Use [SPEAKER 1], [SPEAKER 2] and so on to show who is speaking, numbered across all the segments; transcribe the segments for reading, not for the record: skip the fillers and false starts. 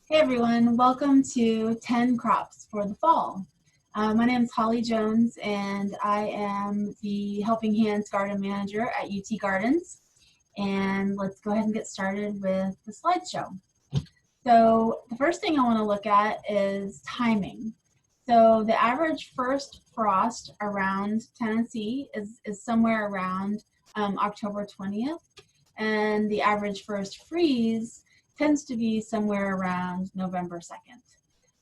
[SPEAKER 1] Hey everyone, welcome to 10 Crops for the Fall. My name is Holly Jones and I am the Helping Hands Garden Manager at UT Gardens. And let's go ahead and get started with the slideshow. So the first thing I want to look at is timing. So the average first frost around Tennessee is somewhere around October 20th, and the average first freeze tends to be somewhere around November 2nd.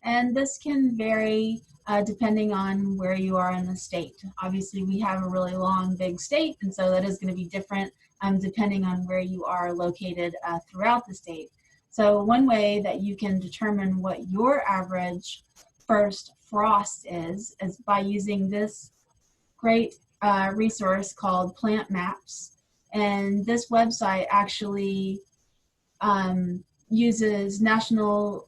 [SPEAKER 1] And this can vary depending on where you are in the state. Obviously, we have a really long, big state, and so that is going to be different depending on where you are located throughout the state. So one way that you can determine what your average first frost is by using this great resource called Plant Maps. And this website actually uses national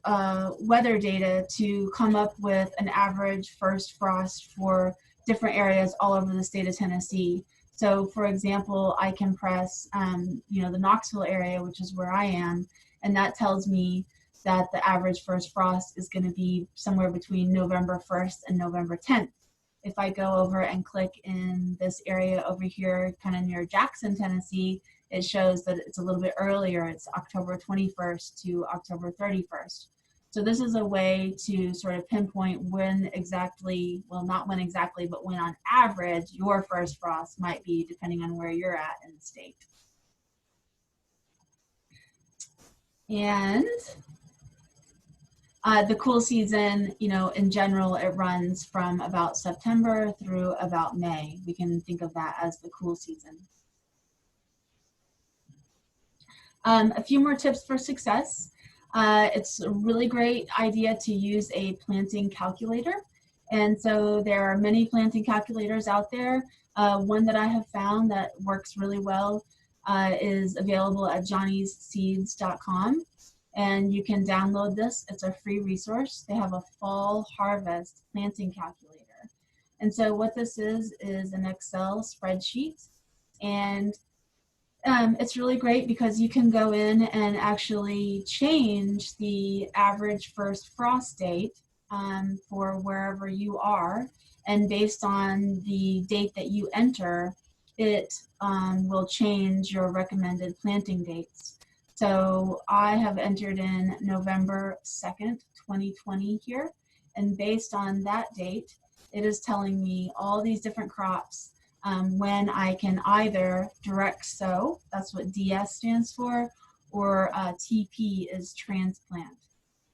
[SPEAKER 1] weather data to come up with an average first frost for different areas all over the state of Tennessee. So for example, I can press the Knoxville area, which is where I am, and that tells me that the average first frost is going to be somewhere between November 1st and November 10th. If I go over and click in this area over here, kind of near Jackson, Tennessee, it shows that it's a little bit earlier. It's October 21st to October 31st. So this is a way to sort of pinpoint when exactly, well, not when exactly, but when on average your first frost might be, depending on where you're at in the state. And the cool season, in general, it runs from about September through about May. We can think of that as the cool season. A few more tips for success. It's a really great idea to use a planting calculator. And so there are many planting calculators out there. One that I have found that works really well is available at johnnyseeds.com. And you can download this. It's a free resource. They have a fall harvest planting calculator. And so what this is an Excel spreadsheet. And it's really great because you can go in and actually change the average first frost date for wherever you are. And based on the date that you enter, it will change your recommended planting dates. So I have entered in November 2nd, 2020 here. And based on that date, it is telling me all these different crops when I can either direct sow, that's what DS stands for, or TP is transplant.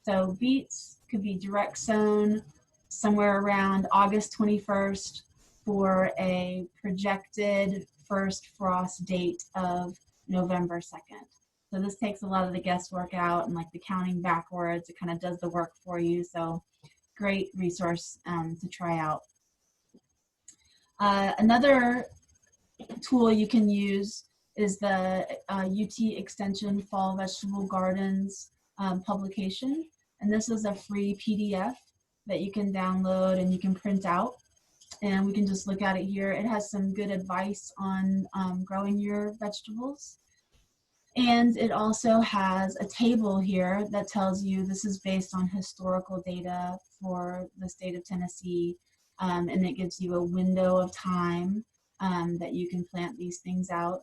[SPEAKER 1] So beets could be direct sown somewhere around August 21st for a projected first frost date of November 2nd. So this takes a lot of the guesswork out and like the counting backwards. It kind of does the work for you. So great resource to try out. Another tool you can use is the UT Extension Fall Vegetable Gardens publication. And this is a free PDF that you can download and you can print out. And we can just look at it here. It has some good advice on growing your vegetables. And it also has a table here that tells you this is based on historical data for the state of Tennessee. And it gives you a window of time that you can plant these things out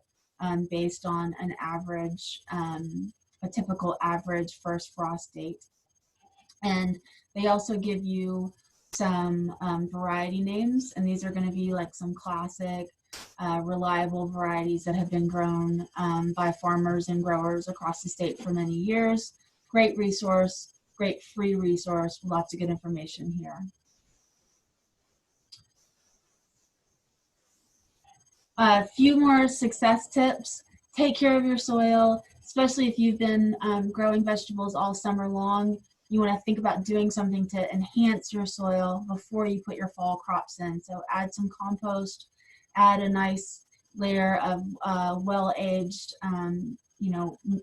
[SPEAKER 1] based on an average, a typical average first frost date. And they also give you some variety names, and these are going to be like some classic, reliable varieties that have been grown by farmers and growers across the state for many years. Great resource, great free resource, lots of good information here. A few more success tips. Take care of your soil, especially if you've been growing vegetables all summer long. You want to think about doing something to enhance your soil before you put your fall crops in. So add some compost, add a nice layer of well-aged,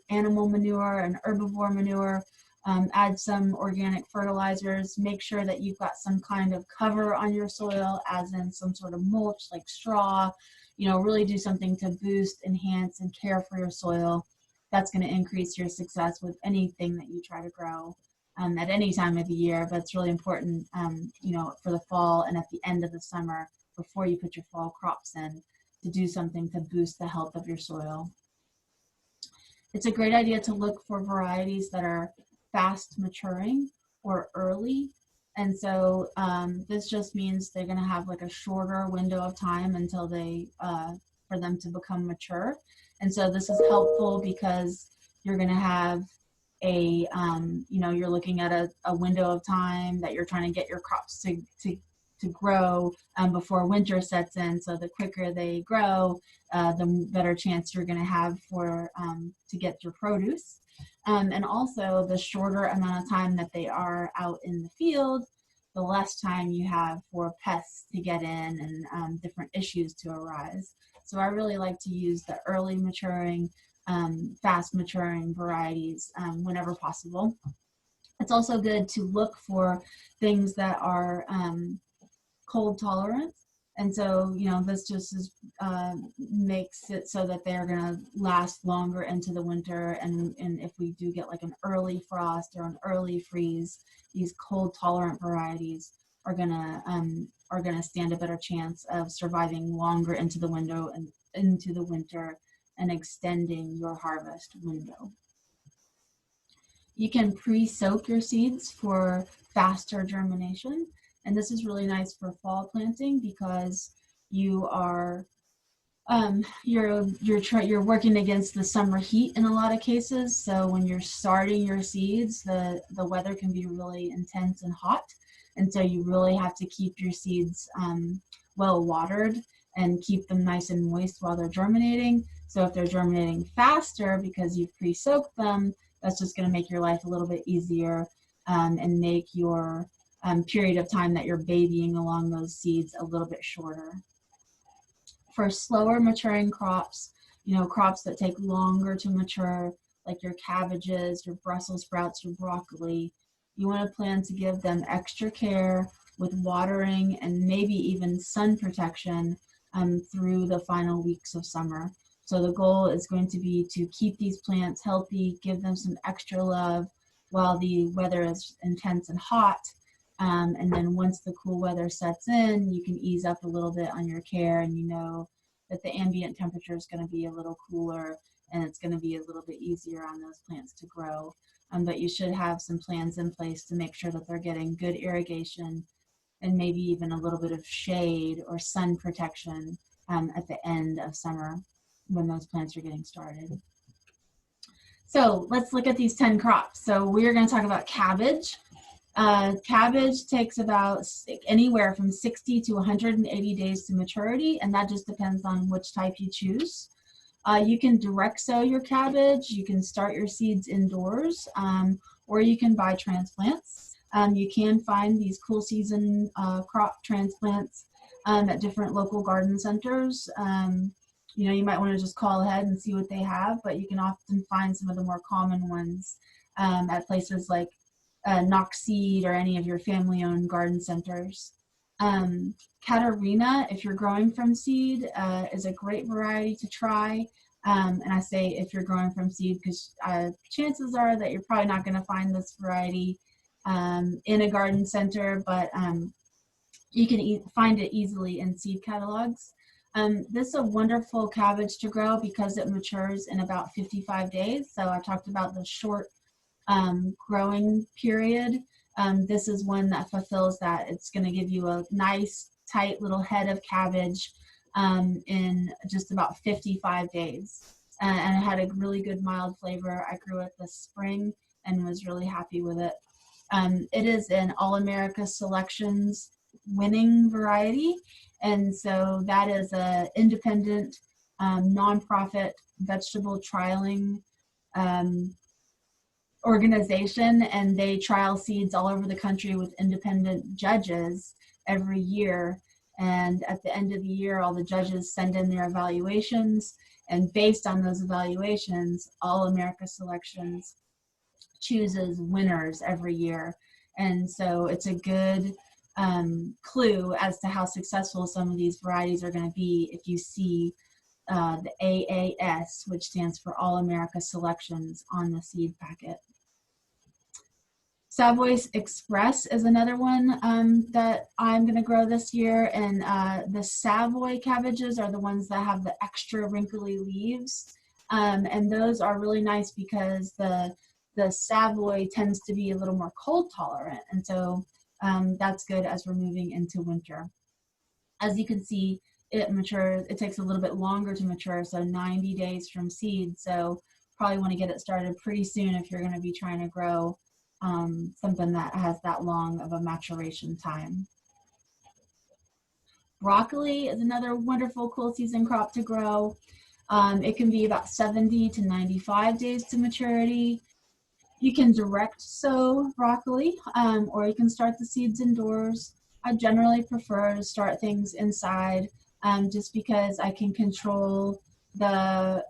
[SPEAKER 1] animal manure and herbivore manure. Add some organic fertilizers. Make sure that you've got some kind of cover on your soil, as in some sort of mulch like straw. Really do something to boost, enhance, and care for your soil. That's going to increase your success with anything that you try to grow. at any time of the year, but it's really important, you know, for the fall and at the end of the summer before you put your fall crops in to do something to boost the health of your soil. It's a great idea to look for varieties that are fast maturing or early. And so this just means they're going to have like a shorter window of time until they, for them to become mature. And so this is helpful because you're going to have a, you know, you're looking at a window of time that you're trying to get your crops to grow before winter sets in. So the quicker they grow, the better chance you're going to have for to get your produce. And also the shorter amount of time that they are out in the field, the less time you have for pests to get in and different issues to arise. So I really like to use the early maturing, fast maturing varieties whenever possible. It's also good to look for things that are cold tolerant. And so, you know, this just is, makes it so that they're going to last longer into the winter. And if we do get like an early frost or an early freeze, these cold tolerant varieties are going to stand a better chance of surviving longer into the window and into the winter and extending your harvest window. You can pre-soak your seeds for faster germination. And this is really nice for fall planting because you are you're working against the summer heat in a lot of cases. So when you're starting your seeds, the weather can be really intense and hot, and so you really have to keep your seeds well watered and keep them nice and moist while they're germinating. So if they're germinating faster because you've pre-soaked them, that's just going to make your life a little bit easier and make your period of time that you're babying along those seeds a little bit shorter. For slower maturing crops, you know, crops that take longer to mature, like your cabbages, your Brussels sprouts, your broccoli, you want to plan to give them extra care with watering and maybe even sun protection through the final weeks of summer. So the goal is going to be to keep these plants healthy, give them some extra love while the weather is intense and hot. And then once the cool weather sets in, you can ease up a little bit on your care, and you know that the ambient temperature is going to be a little cooler and it's going to be a little bit easier on those plants to grow. But you should have some plans in place to make sure that they're getting good irrigation and maybe even a little bit of shade or sun protection at the end of summer when those plants are getting started. So let's look at these 10 crops. So we're going to talk about cabbage. Cabbage takes about anywhere from 60 to 180 days to maturity, and that just depends on which type you choose. You can direct sow your cabbage, you can start your seeds indoors, or you can buy transplants. You can find these cool season crop transplants at different local garden centers. You know, you might want to just call ahead and see what they have, but you can often find some of the more common ones at places like Knox Seed or any of your family-owned garden centers. Catarina, if you're growing from seed, is a great variety to try. And I say if you're growing from seed because chances are that you're probably not going to find this variety in a garden center, but you can find it easily in seed catalogs. This is a wonderful cabbage to grow because it matures in about 55 days. So I talked about the short growing period. This is one that fulfills that. It's going to give you a nice, tight little head of cabbage in just about 55 days. And it had a really good mild flavor. I grew it this spring and was really happy with it. It is an All America Selections winning variety. And so that is an independent, nonprofit vegetable trialing organization, and they trial seeds all over the country with independent judges every year. And at the end of the year, all the judges send in their evaluations, and based on those evaluations, All America Selections chooses winners every year. And so it's a good clue as to how successful some of these varieties are going to be if you see the AAS, which stands for All America Selections, on the seed packet. Savoy Express is another one that I'm going to grow this year. And the Savoy cabbages are the ones that have the extra wrinkly leaves. And those are really nice because the Savoy tends to be a little more cold tolerant. And so that's good as we're moving into winter. As you can see, it matures, it takes a little bit longer to mature, so 90 days from seed. So probably want to get it started pretty soon if you're going to be trying to grow something that has that long of a maturation time. Broccoli is another wonderful cool season crop to grow. It can be about 70 to 95 days to maturity. You can direct sow broccoli, or you can start the seeds indoors. I generally prefer to start things inside, just because I can control the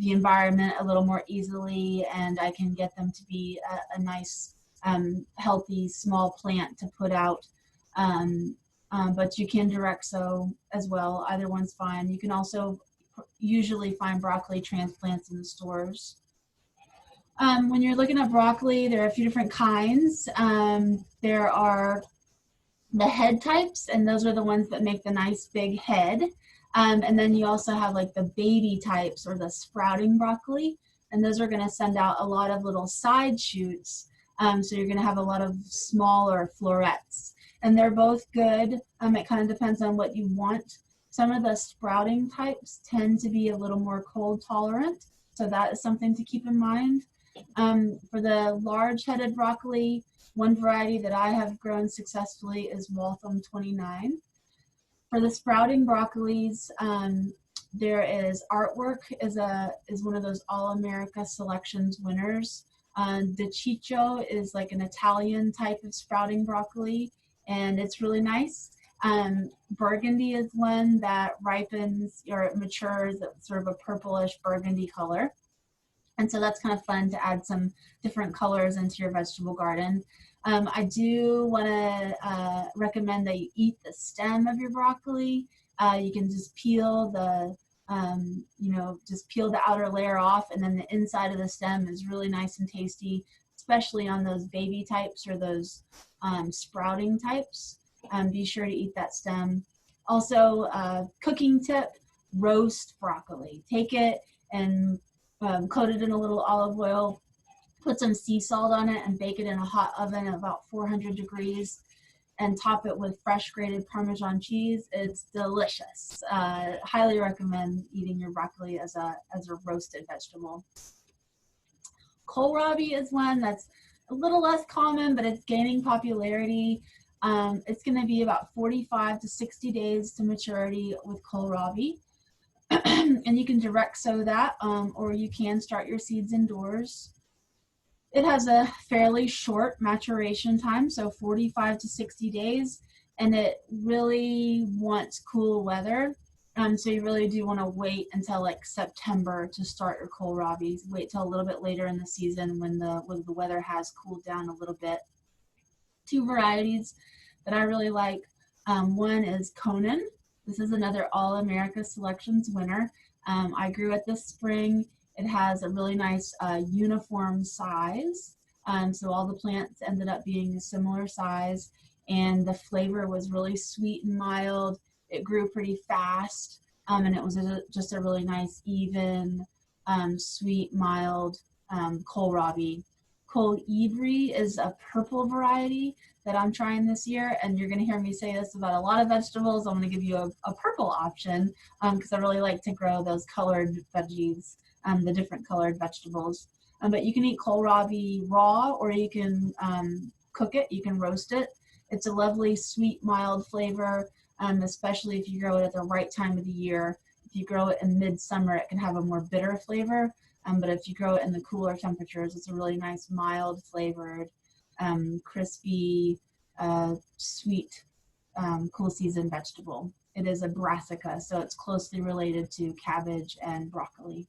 [SPEAKER 1] environment a little more easily, and I can get them to be a nice, healthy, small plant to put out. But you can direct sow as well. Either one's fine. You can also usually find broccoli transplants in the stores. When you're looking at broccoli, there are a few different kinds. There are the head types, and those are the ones that make the nice big head. And then you also have like the baby types or the sprouting broccoli, and those are going to send out a lot of little side shoots. So you're going to have a lot of smaller florets, and they're both good. It kind of depends on what you want. Some of the sprouting types tend to be a little more cold tolerant, so that is something to keep in mind. For the large-headed broccoli, one variety that I have grown successfully is Waltham 29. For the sprouting broccolis, there is Artwork is one of those All-America Selections winners. De Ciccio is like an Italian type of sprouting broccoli, and it's really nice. Burgundy is one that ripens or it matures at sort of a purplish burgundy color. And so that's kind of fun to add some different colors into your vegetable garden. I do want to recommend that you eat the stem of your broccoli. You can just peel the, just peel the outer layer off, and then the inside of the stem is really nice and tasty, especially on those baby types or those sprouting types. Be sure to eat that stem. Also, cooking tip, roast broccoli. Take it and coat it in a little olive oil, put some sea salt on it, and bake it in a hot oven at about 400 degrees, and top it with fresh grated Parmesan cheese. It's delicious. Highly recommend eating your broccoli as a roasted vegetable. Kohlrabi is one that's a little less common, but it's gaining popularity. It's going to be about 45 to 60 days to maturity with kohlrabi. And you can direct sow that, or you can start your seeds indoors. It has a fairly short maturation time, so 45 to 60 days, and it really wants cool weather. So you really do want to wait until like September to start your kohlrabi. Wait till a little bit later in the season when the weather has cooled down a little bit. Two varieties that I really like. One is Conan. This is another All-America Selections winner. I grew it this spring. It has a really nice uniform size. So all the plants ended up being a similar size, and the flavor was really sweet and mild. It grew pretty fast, and it was just a really nice, even, sweet, mild kohlrabi. Kohlrabi is a purple variety that I'm trying this year, and you're going to hear me say this about a lot of vegetables. I'm going to give you a purple option because I really like to grow those colored veggies, the different colored vegetables. But you can eat kohlrabi raw, or you can cook it, you can roast it. It's a lovely, sweet, mild flavor, especially if you grow it at the right time of the year. If you grow it in midsummer, it can have a more bitter flavor. But if you grow it in the cooler temperatures, it's a really nice, mild flavored, crispy, sweet, cool season vegetable. It is a brassica, so it's closely related to cabbage and broccoli.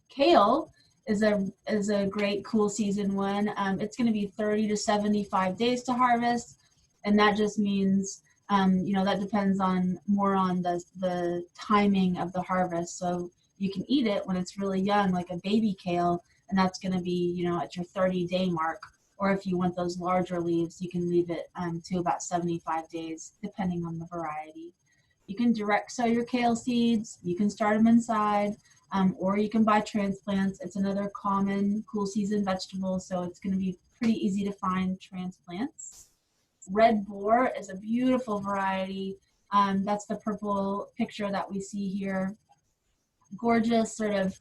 [SPEAKER 1] Kale is a great cool season one. It's going to be 30 to 75 days to harvest, and that just means that depends more on the timing of the harvest. So you can eat it when it's really young, like a baby kale, and that's going to be, you know, at your 30-day mark. Or if you want those larger leaves, you can leave it to about 75 days, depending on the variety. You can direct sow your kale seeds. You can start them inside, or you can buy transplants. It's another common cool season vegetable, so it's going to be pretty easy to find transplants. Red boar is a beautiful variety. That's the purple picture that we see here. Gorgeous, sort of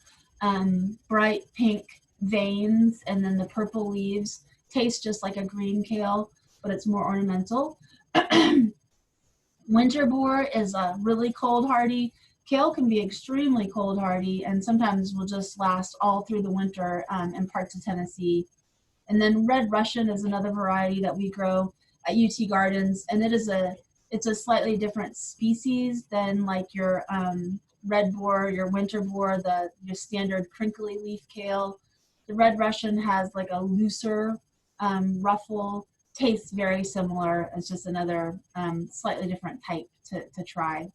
[SPEAKER 1] bright pink veins, and then the purple leaves. Tastes just like a green kale, but it's more ornamental. Winter boar is a really cold hardy. Kale can be extremely cold hardy and sometimes will just last all through the winter in parts of Tennessee. And then red Russian is another variety that we grow at UT Gardens, and it's a slightly different species than like your red boar, your winter boar, your standard crinkly leaf kale. The red Russian has like a looser ruffle, tastes very similar. It's just another slightly different type to try.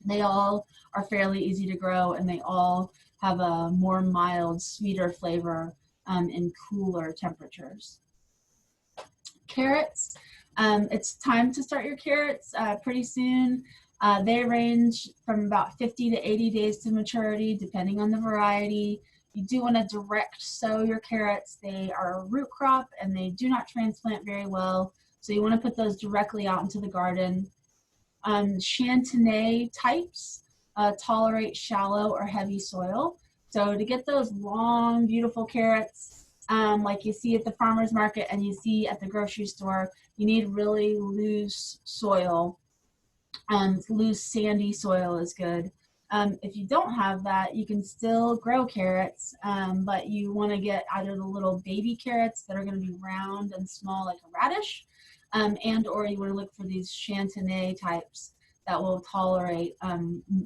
[SPEAKER 1] They all are fairly easy to grow, and they all have a more mild, sweeter flavor in cooler temperatures. Carrots, it's time to start your carrots pretty soon. They range from about 50 to 80 days to maturity, depending on the variety. You do want to direct sow your carrots. They are a root crop and they do not transplant very well, so you want to put those directly out into the garden. Chantenay types tolerate shallow or heavy soil. So to get those long, beautiful carrots, like you see at the farmer's market and you see at the grocery store, you need really loose soil. Loose, sandy soil is good. If you don't have that, you can still grow carrots, but you want to get either the little baby carrots that are going to be round and small like a radish, and or you want to look for these Chantenay types that will tolerate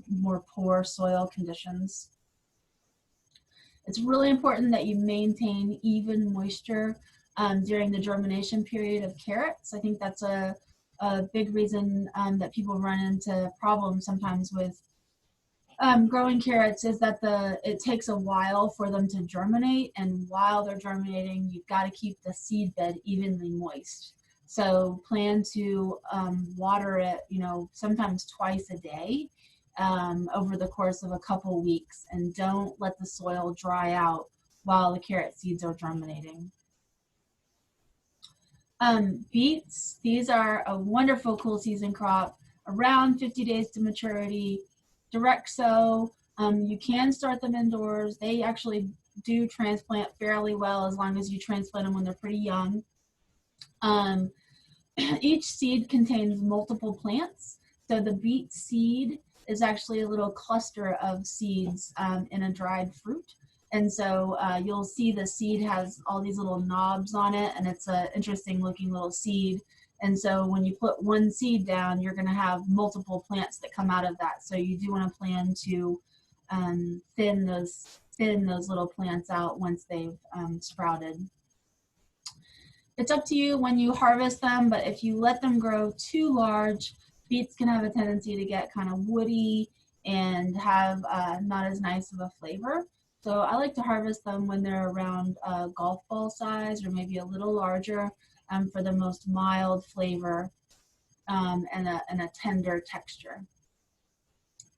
[SPEAKER 1] more poor soil conditions. It's really important that you maintain even moisture during the germination period of carrots. I think that's a big reason that people run into problems sometimes with growing carrots is that it takes a while for them to germinate, and while they're germinating, you've got to keep the seed bed evenly moist. So plan to water it, you know, sometimes twice a day over the course of a couple weeks, and don't let the soil dry out while the carrot seeds are germinating. Beets, these are a wonderful cool season crop, around 50 days to maturity. Direct sow, you can start them indoors. They actually do transplant fairly well as long as you transplant them when they're pretty young. Each seed contains multiple plants. So the beet seed is actually a little cluster of seeds in a dried fruit. And so you'll see the seed has all these little knobs on it, and it's an interesting looking little seed. And so when you put one seed down, you're going to have multiple plants that come out of that. So you do want to plan to thin those little plants out once they've sprouted. It's up to you when you harvest them, but if you let them grow too large, beets can have a tendency to get kind of woody and have not as nice of a flavor. So I like to harvest them when they're around golf ball size or maybe a little larger for the most mild flavor and a tender texture.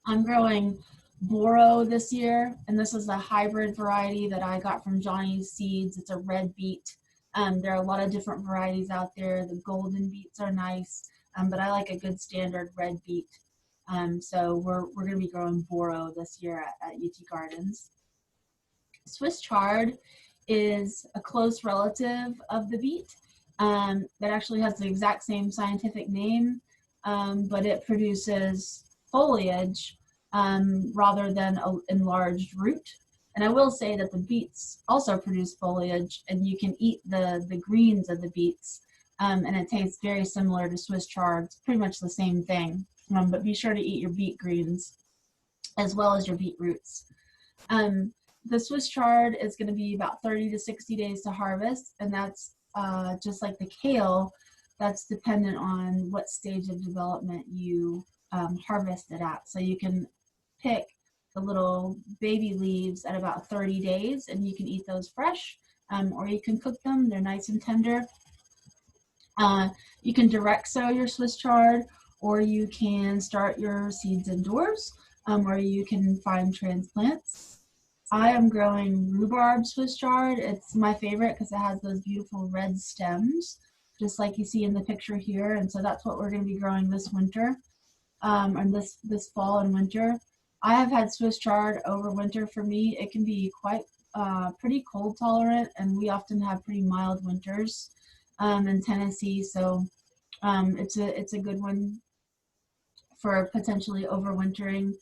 [SPEAKER 1] I'm growing Boro this year, and this is a hybrid variety that I got from Johnny's Seeds. It's a red beet. There are a lot of different varieties out there. The golden beets are nice, but I like a good standard red beet. So we're going to be growing Boro this year at UT Gardens. Swiss chard is a close relative of the beet that actually has the exact same scientific name, but it produces foliage rather than an enlarged root. And I will say that the beets also produce foliage, and you can eat the greens of the beets, and it tastes very similar to Swiss chard. It's pretty much the same thing, but be sure to eat your beet greens as well as your beet roots. The Swiss chard is going to be about 30 to 60 days to harvest, and that's just like the kale, that's dependent on what stage of development you harvest it at. So you can pick the little baby leaves at about 30 days, and you can eat those fresh, or you can cook them. They're nice and tender. You can direct sow your Swiss chard, or you can start your seeds indoors, or you can find transplants. I am growing rhubarb Swiss chard. It's my favorite because it has those beautiful red stems, just like you see in the picture here. And so that's what we're going to be growing this winter, and this fall and winter. I have had Swiss chard over winter. For me, it can be quite pretty cold tolerant, and we often have pretty mild winters in Tennessee. So it's a good one for potentially overwintering.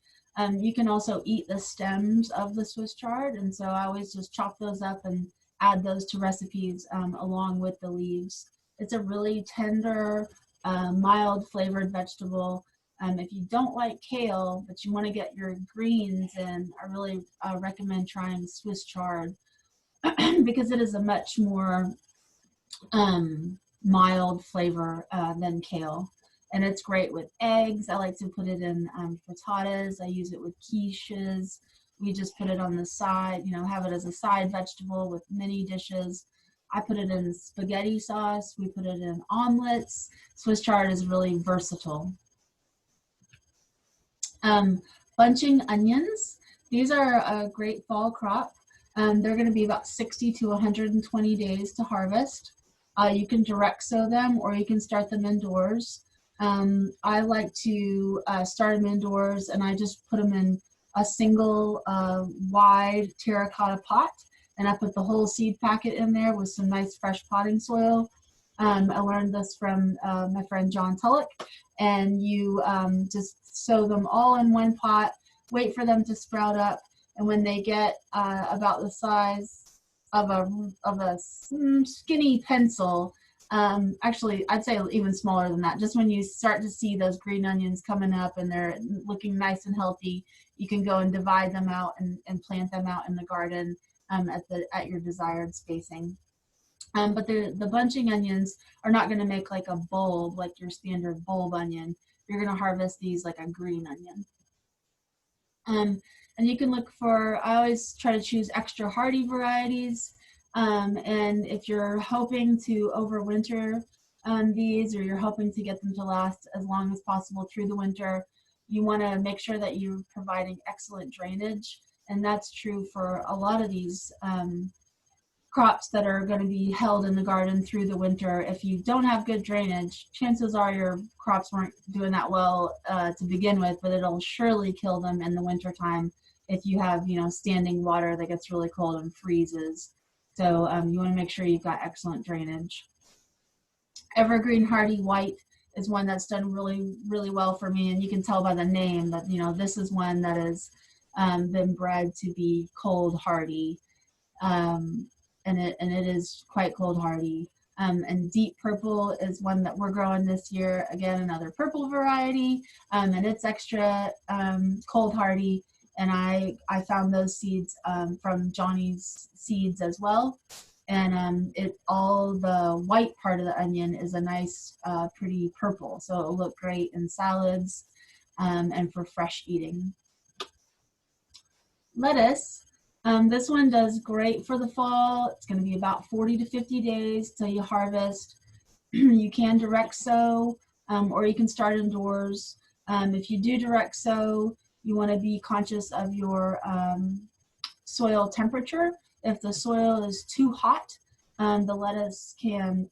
[SPEAKER 1] You can also eat the stems of the Swiss chard, and so I always just chop those up and add those to recipes along with the leaves. It's a really tender, mild flavored vegetable. If you don't like kale, but you want to get your greens in, I really recommend trying Swiss chard because it is a much more mild flavor than kale. And it's great with eggs. I like to put it in frittatas. I use it with quiches. We just put it on the side, have it as a side vegetable with many dishes. I put it in spaghetti sauce. We put it in omelets. Swiss chard is really versatile. Bunching onions. These are a great fall crop. They're going to be about 60 to 120 days to harvest. You can direct sow them, or you can start them indoors. I like to start them indoors, and I just put them in a single wide terracotta pot, and I put the whole seed packet in there with some nice fresh potting soil. I learned this from my friend John Tullock, and you just sow them all in one pot, wait for them to sprout up, and when they get about the size of a skinny pencil, actually I'd say even smaller than that, just when you start to see those green onions coming up and they're looking nice and healthy, you can go and divide them out and plant them out in the garden at your desired spacing. But the bunching onions are not going to make like a bulb like your standard bulb onion. You're going to harvest these like a green onion. And you can look for, I always try to choose extra hardy varieties. And if you're hoping to overwinter these, or you're hoping to get them to last as long as possible through the winter, you want to make sure that you're providing excellent drainage. And that's true for a lot of these crops that are going to be held in the garden through the winter. If you don't have good drainage, chances are your crops weren't doing that well to begin with, but it'll surely kill them in the wintertime if you have, standing water that gets really cold and freezes. So you want to make sure you've got excellent drainage. Evergreen Hardy White is one that's done really, really well for me, and you can tell by the name that, this is one that has been bred to be cold hardy. And it is quite cold hardy. And Deep Purple is one that we're growing this year. Again, another purple variety, and it's extra cold hardy. And I found those seeds from Johnny's Seeds as well. And all the white part of the onion is a nice, pretty purple. So it'll look great in salads and for fresh eating. Lettuce. This one does great for the fall. It's going to be about 40 to 50 days till you harvest. You can direct sow, or you can start indoors. If you do direct sow, you want to be conscious of your soil temperature. If the soil is too hot, the lettuce can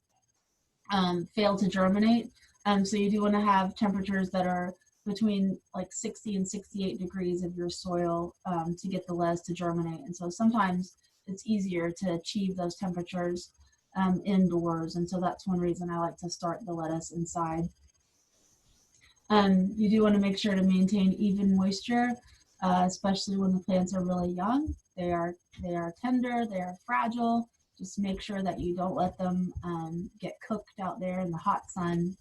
[SPEAKER 1] fail to germinate. So you do want to have temperatures that are between like 60 and 68 degrees of your soil to get the lettuce to germinate. And so sometimes it's easier to achieve those temperatures indoors. And so that's one reason I like to start the lettuce inside. You do want to make sure to maintain even moisture, especially when the plants are really young. They are tender, they are fragile. Just make sure that you don't let them get cooked out there in the hot sun.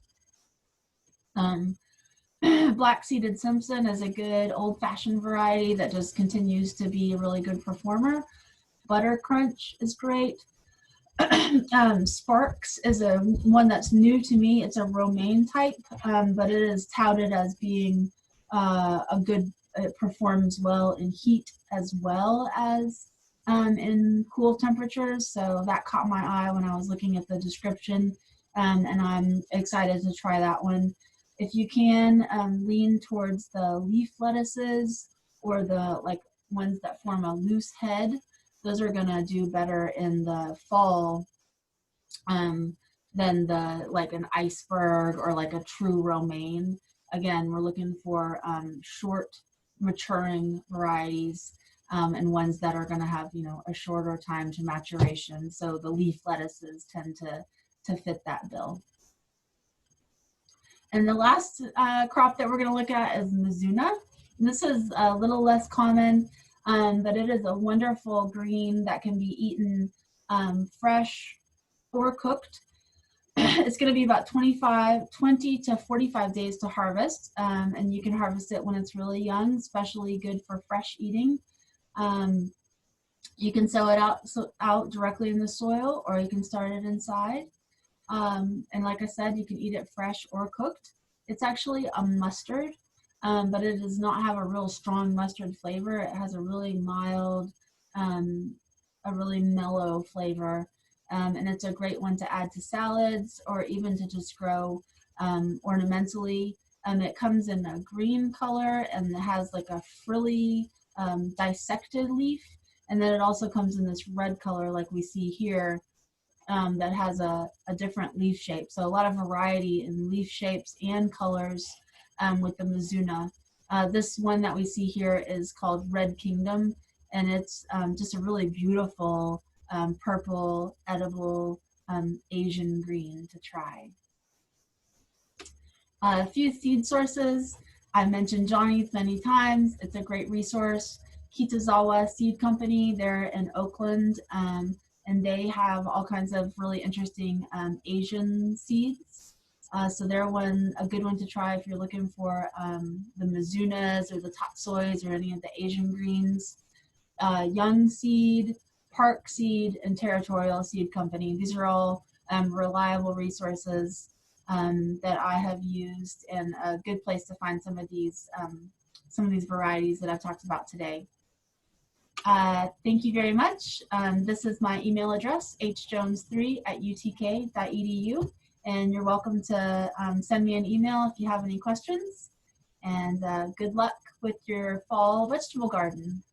[SPEAKER 1] Black-seeded Simpson is a good old-fashioned variety that just continues to be a really good performer. Butter Crunch is great. Sparks is one that's new to me. It's a romaine type, but it is touted as being a it performs well in heat as well as in cool temperatures. So that caught my eye when I was looking at the description, and I'm excited to try that one. If you can, lean towards the leaf lettuces or the ones that form a loose head. Those are gonna do better in the fall than an iceberg or like a true romaine. Again, we're looking for short maturing varieties and ones that are going to have, a shorter time to maturation. So the leaf lettuces tend to fit that bill. And the last crop that we're going to look at is Mizuna. And this is a little less common, but it is a wonderful green that can be eaten fresh or cooked. It's going to be about 20 to 45 days to harvest, and you can harvest it when it's really young, especially good for fresh eating. You can sow it out directly in the soil, or you can start it inside. And like I said, you can eat it fresh or cooked. It's actually a mustard, but it does not have a real strong mustard flavor. It has a really mild, a really mellow flavor. And it's a great one to add to salads or even to just grow ornamentally. It comes in a green color and it has like a frilly dissected leaf. And then it also comes in this red color like we see here that has a different leaf shape. So a lot of variety in leaf shapes and colors with the Mizuna. This one that we see here is called Red Kingdom, and it's just a really beautiful purple, edible, Asian green to try. A few seed sources. I mentioned Johnny's many times. It's a great resource. Kitazawa Seed Company, they're in Oakland, and they have all kinds of really interesting Asian seeds. So they're a good one to try if you're looking for the Mizunas or the Tatsois or any of the Asian greens. Young Seed, Park Seed, and Territorial Seed Company. These are all reliable resources that I have used, and a good place to find some of these varieties that I've talked about today. Thank you very much. This is my email address, hjones3@utk.edu, and you're welcome to send me an email if you have any questions. And good luck with your fall vegetable garden.